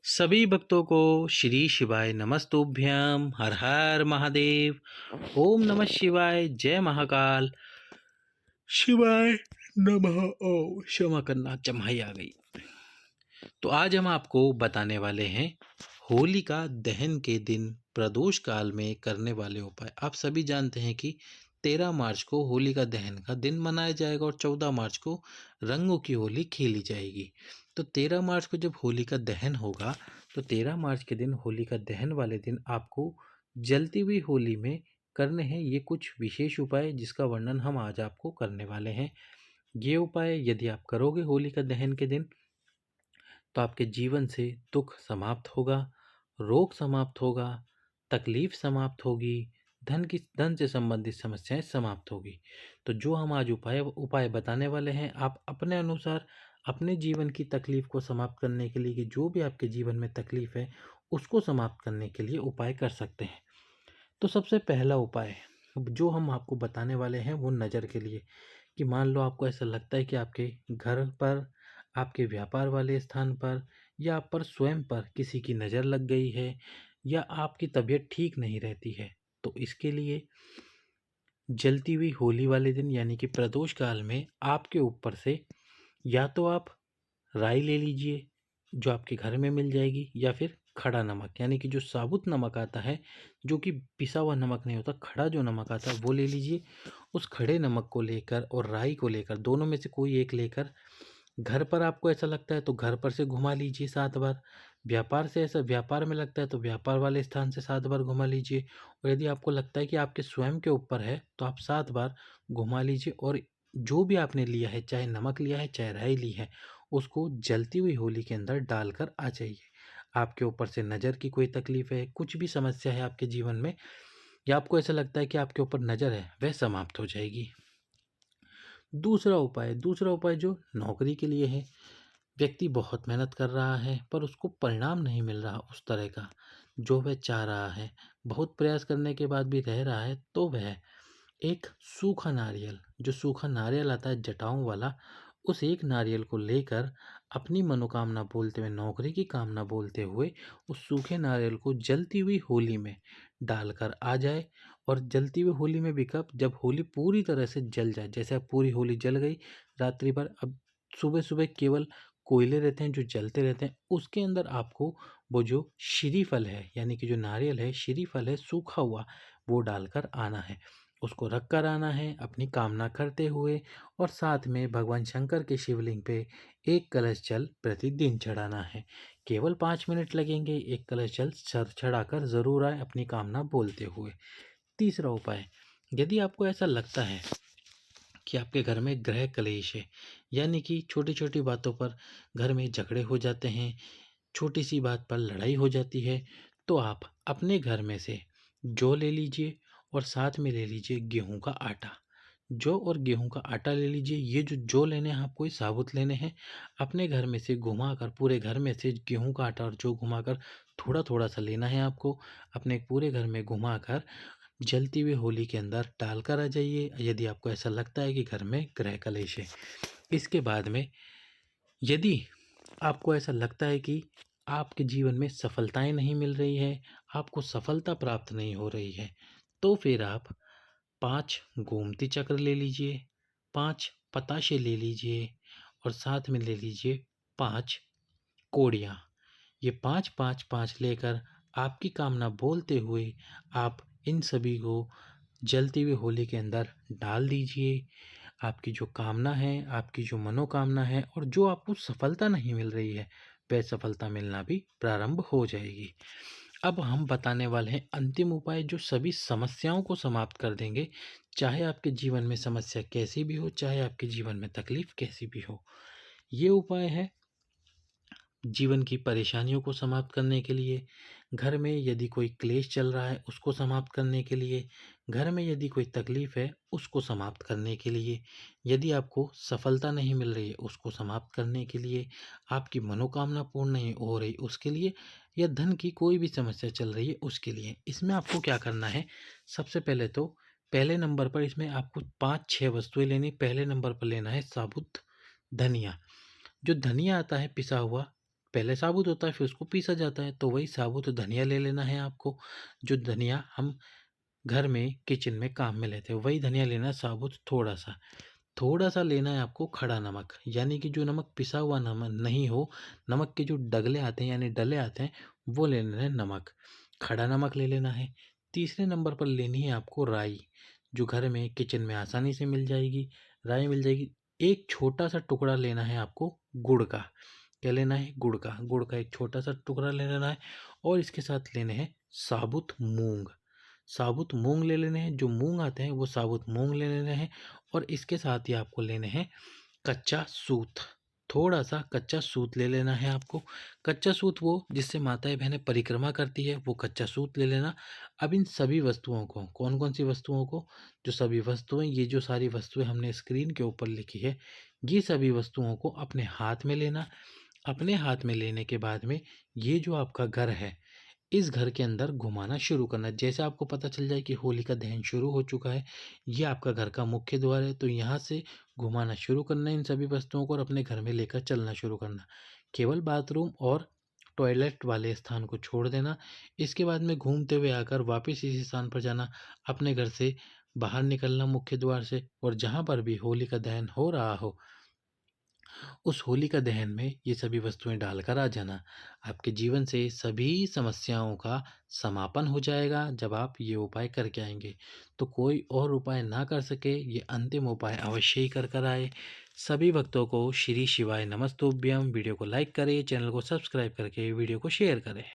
सभी भक्तों को श्री शिवाय नमस्तुभ्यम। हर हर महादेव। ओम नमः शिवाय। जय महाकाल। शिवाय नमः। ओ क्षमा करना, चम्हाई आ गई। तो आज हम आपको बताने वाले हैं होलिका दहन के दिन प्रदोष काल में करने वाले उपाय। आप सभी जानते हैं कि 13 मार्च को होलिका दहन का दिन मनाया जाएगा और 14 मार्च को रंगों की होली खेली जाएगी। तो 13 मार्च को जब होलिका दहन होगा तो 13 मार्च के दिन होलिका दहन वाले दिन आपको जलती हुई होली में करने हैं ये कुछ विशेष उपाय, जिसका वर्णन हम आज आपको करने वाले हैं। ये उपाय यदि आप करोगे होलिका दहन के दिन तो आपके जीवन से दुख समाप्त होगा, रोग समाप्त होगा, तकलीफ समाप्त होगी, धन से संबंधित समस्याएं समाप्त होगी। तो जो हम आज उपाय उपाय बताने वाले हैं, आप अपने अनुसार अपने जीवन की तकलीफ को समाप्त करने के लिए, कि जो भी आपके जीवन में तकलीफ है उसको समाप्त करने के लिए उपाय कर सकते हैं। तो सबसे पहला उपाय जो हम आपको बताने वाले हैं वो नज़र के लिए, कि मान लो आपको ऐसा लगता है कि आपके घर पर, आपके व्यापार वाले स्थान पर या आप पर स्वयं पर किसी की नज़र लग गई है या आपकी तबीयत ठीक नहीं रहती है। तो इसके लिए जलती हुई होली वाले दिन यानी कि प्रदोष काल में आपके ऊपर से या तो आप राई ले लीजिए जो आपके घर में मिल जाएगी, या फिर खड़ा नमक यानी कि जो साबुत नमक आता है, जो कि पिसा हुआ नमक नहीं होता, खड़ा जो नमक आता है वो ले लीजिए। उस खड़े नमक को लेकर और राई को लेकर, दोनों में से कोई एक लेकर, घर पर आपको ऐसा लगता है तो घर पर से घुमा लीजिए 7 बार। व्यापार में लगता है तो व्यापार वाले स्थान से 7 बार घुमा लीजिए। और यदि आपको लगता है कि आपके स्वयं के ऊपर है तो आप 7 बार घुमा लीजिए। और जो भी आपने लिया है, चाहे नमक लिया है चाहे राई ली है, उसको जलती हुई होली के अंदर डालकर आ जाइए। आपके ऊपर से नज़र की कोई तकलीफ है, कुछ भी समस्या है आपके जीवन में, या आपको ऐसा लगता है कि आपके ऊपर नज़र है, वह समाप्त हो जाएगी। दूसरा उपाय जो नौकरी के लिए है। व्यक्ति बहुत मेहनत कर रहा है पर उसको परिणाम नहीं मिल रहा उस तरह का जो वह चाह रहा है। बहुत प्रयास करने के बाद भी रह रहा है, तो वह एक सूखा नारियल आता है जटाओं वाला, उस एक नारियल को लेकर अपनी मनोकामना बोलते हुए, नौकरी की कामना बोलते हुए, उस सूखे नारियल को जलती हुई होली में डालकर आ जाए। और जलती हुई होली में भी कब, जब होली पूरी तरह से जल जाए। जैसे अब पूरी होली जल गई रात्रि भर, अब सुबह सुबह केवल कोयले रहते हैं जो जलते रहते हैं, उसके अंदर आपको वो जो श्रीफल है यानी कि जो नारियल है, श्रीफल है सूखा हुआ, वो डालकर आना है। उसको रख कर आना है अपनी कामना करते हुए, और साथ में भगवान शंकर के शिवलिंग पे एक कलश जल प्रतिदिन चढ़ाना है। केवल 5 मिनट लगेंगे, एक कलश जल चढ़ाकर ज़रूर आए अपनी कामना बोलते हुए। तीसरा उपाय, यदि आपको ऐसा लगता है कि आपके घर में गृह कलेश है, यानी कि छोटी छोटी बातों पर घर में झगड़े हो जाते हैं, छोटी सी बात पर लड़ाई हो जाती है, तो आप अपने घर में से जौ ले लीजिए और साथ में ले लीजिए गेहूं का आटा। जौ और गेहूं का आटा ले लीजिए। ये जो जौ लेने हैं आपको, ये साबुत लेने हैं। अपने घर में से घुमाकर, पूरे घर में से गेहूं का आटा और जौ घुमाकर थोड़ा थोड़ा सा लेना है आपको। अपने पूरे घर में घुमाकर जलती हुई होली के अंदर डालकर आ जाइए, यदि आपको ऐसा लगता है कि घर में गृह कलेश है। इसके बाद में यदि आपको ऐसा लगता है कि आपके जीवन में सफलताएं नहीं मिल रही है, आपको सफलता प्राप्त नहीं हो रही है, तो फिर आप 5 गोमती चक्र ले लीजिए, 5 पताशे ले लीजिए, और साथ में ले लीजिए 5 कोड़ियाँ। ये 5 5 5 लेकर आपकी कामना बोलते हुए आप इन सभी को जलती हुई होली के अंदर डाल दीजिए। आपकी जो कामना है, आपकी जो मनोकामना है, और जो आपको सफलता नहीं मिल रही है, वह सफलता मिलना भी प्रारंभ हो जाएगी। अब हम बताने वाले हैं अंतिम उपाय जो सभी समस्याओं को समाप्त कर देंगे। चाहे आपके जीवन में समस्या कैसी भी हो, चाहे आपके जीवन में तकलीफ कैसी भी हो। ये उपाय है जीवन की परेशानियों को समाप्त करने के लिए, घर में यदि कोई क्लेश चल रहा है उसको समाप्त करने के लिए, घर में यदि कोई तकलीफ है उसको समाप्त करने के लिए, यदि आपको सफलता नहीं मिल रही है उसको समाप्त करने के लिए, आपकी मनोकामना पूर्ण नहीं हो रही उसके लिए, या धन की कोई भी समस्या चल रही है उसके लिए। इसमें आपको क्या करना है, सबसे पहले तो पहले नंबर पर इसमें आपको 5-6 वस्तुएं लेनी। पहले नंबर पर लेना है साबुत धनिया। जो धनिया आता है पिसा हुआ, पहले साबुत होता है, फिर उसको पीसा जाता है। तो वही साबुत धनिया ले लेना है आपको, जो धनिया हम घर में किचन में काम में लेते हैं, वही धनिया लेना है साबुत थोड़ा-सा। थोड़ा-सा लेना है आपको खड़ा नमक, यानी कि जो नमक पिसा हुआ नमक नहीं हो, नमक के जो डगले आते हैं यानी डले आते हैं, वो ले लेना है नमक। खड़ा नमक ले लेना है। तीसरे नंबर पर लेनी है आपको राई, जो घर में किचन में आसानी से मिल जाएगी, राई मिल जाएगी। एक छोटा-सा टुकड़ा लेना है आपको गुड़ का। क्या लेना है? गुड़ का। गुड़ का एक छोटा-सा टुकड़ा ले लेना है और इसके साथ लेने हैं साबुत मूँग। साबुत मूँग ले लेने हैं, जो मूँग आते हैं वो साबुत मूँग ले लेने हैं और इसके साथ ही आपको लेने हैं कच्चा सूत। थोड़ा-सा कच्चा सूत ले लेना है आपको। कच्चा सूत वो जिससे माताएँ बहनें परिक्रमा करती है, वो कच्चा सूत ले लेना। अब इन सभी वस्तुओं को, कौन-कौन सी वस्तुओं को? जो सभी वस्तुएँ, ये जो सारी वस्तुएँ हमने स्क्रीन के ऊपर लिखी है, ये सभी वस्तुओं को अपने हाथ में लेना। अपने हाथ में लेने के बाद में ये जो आपका घर है, इस घर के अंदर घुमाना शुरू करना है। जैसे आपको पता चल जाए कि होलिका दहन शुरू हो चुका है, ये आपका घर का मुख्य द्वार है, तो यहाँ से घुमाना शुरू करना है इन सभी वस्तुओं को और अपने घर में लेकर चलना शुरू करना। केवल बाथरूम और टॉयलेट वाले स्थान को छोड़ देना। इसके बाद में घूमते हुए आकर वापस इसी स्थान पर जाना, अपने घर से बाहर निकलना मुख्य द्वार से और जहाँ पर भी होलिका दहन हो रहा हो, उस होलिका दहन में ये सभी वस्तुएं डालकर आ जाना। आपके जीवन से सभी समस्याओं का समापन हो जाएगा जब आप ये उपाय करके आएंगे। तो कोई और उपाय ना कर सके, ये अंतिम उपाय अवश्य ही कर कर आए। सभी भक्तों को श्री शिवाय नमस्तुभ्यम। वीडियो को लाइक करें, चैनल को सब्सक्राइब करके वीडियो को शेयर करें।